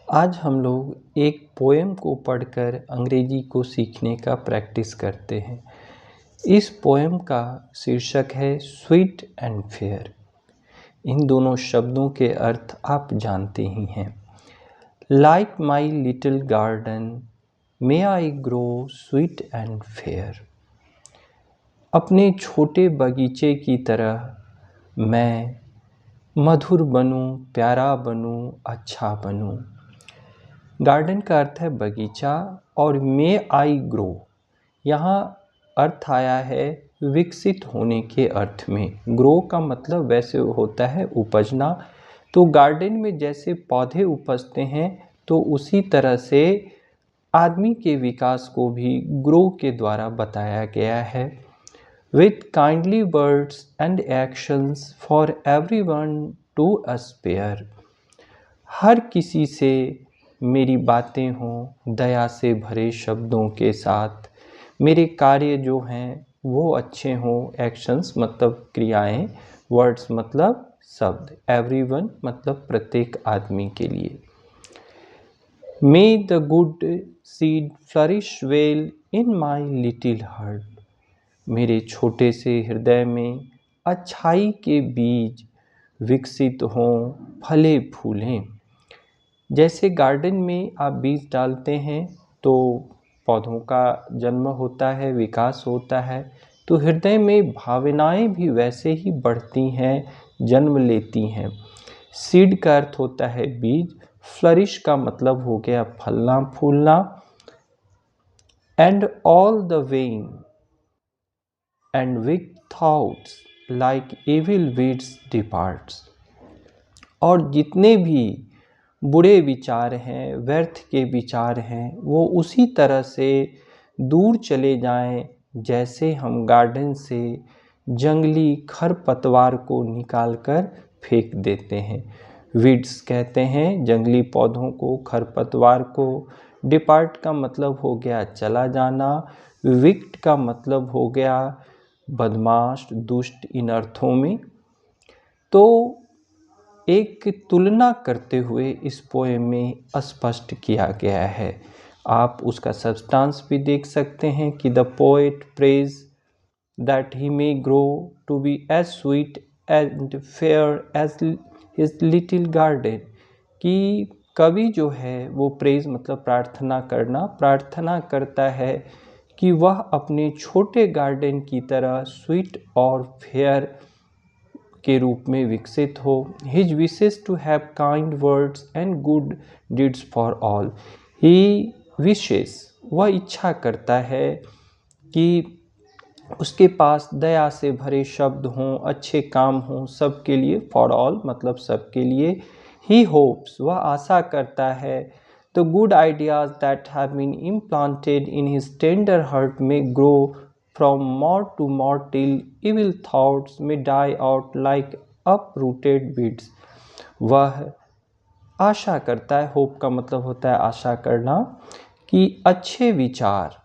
आज हम लोग एक पोएम को पढ़कर अंग्रेजी को सीखने का प्रैक्टिस करते हैं। इस पोएम का शीर्षक है स्वीट एंड फेयर। इन दोनों शब्दों के अर्थ आप जानते ही हैं। Like my little garden may I grow sweet and fair. अपने छोटे बगीचे की तरह मैं मधुर बनूं, प्यारा बनूं, अच्छा बनूं। गार्डन का अर्थ है बगीचा और मे आई ग्रो यहाँ अर्थ आया है विकसित होने के अर्थ में। ग्रो का मतलब वैसे होता है उपजना। तो गार्डन में जैसे पौधे उपजते हैं तो उसी तरह से आदमी के विकास को भी ग्रो के द्वारा बताया गया है। With kindly words and actions for everyone to spare. हर किसी से मेरी बातें हों दया से भरे शब्दों के साथ, मेरे कार्य जो हैं वो अच्छे हों। एक्शंस मतलब क्रियाएं, वर्ड्स मतलब शब्द, एवरीवन मतलब प्रत्येक आदमी के लिए। मे the good seed flourish well in my little heart. मेरे छोटे से हृदय में अच्छाई के बीज विकसित हों, फले फूलें। जैसे गार्डन में आप बीज डालते हैं तो पौधों का जन्म होता है, विकास होता है। तो हृदय में भावनाएं भी वैसे ही बढ़ती हैं, जन्म लेती हैं। सीड का अर्थ होता है बीज, फ्लरिश का मतलब हो गया फलना फूलना। And all the vain and weak thoughts like evil weeds departs. और जितने भी बुरे विचार हैं, व्यर्थ के विचार हैं, वो उसी तरह से दूर चले जाएं जैसे हम गार्डन से जंगली खरपतवार को निकालकर फेंक देते हैं। वीड्स कहते हैं जंगली पौधों को, खरपतवार को। डिपार्ट का मतलब हो गया चला जाना। विक्ट का मतलब हो गया बदमाश, दुष्ट, इन अर्थों में। तो एक तुलना करते हुए इस पोएम में स्पष्ट किया गया है। आप उसका सब्सटेंस भी देख सकते हैं कि the poet prays that he may grow to be as sweet and fair as his little garden. कि कवि जो है वो प्रेज मतलब प्रार्थना करना, प्रार्थना करता है कि वह अपने छोटे गार्डन की तरह स्वीट और फेयर के रूप में विकसित हो। His wishes to have kind words and good deeds for all. He wishes, वह इच्छा करता है कि उसके पास दया से भरे शब्द हों, अच्छे काम हों सबके लिए। फॉर ऑल मतलब सबके लिए। ही होप्स, वह आशा करता है the good ideas that have been implanted in his tender heart में grow from more to more till evil thoughts may die out like uprooted weeds। वह आशा करता है, होप का मतलब होता है आशा करना, कि अच्छे विचार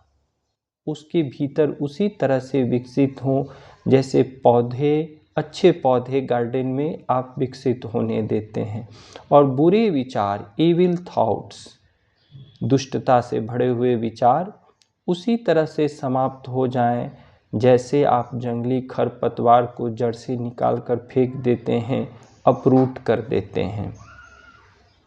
उसके भीतर उसी तरह से विकसित हों जैसे पौधे, अच्छे पौधे गार्डन में आप विकसित होने देते हैं। और बुरे विचार, एविल थॉट्स, दुष्टता से भरे हुए विचार उसी तरह से समाप्त हो जाएं जैसे आप जंगली खरपतवार को जड़ से निकाल कर फेंक देते हैं, अपरूट कर देते हैं।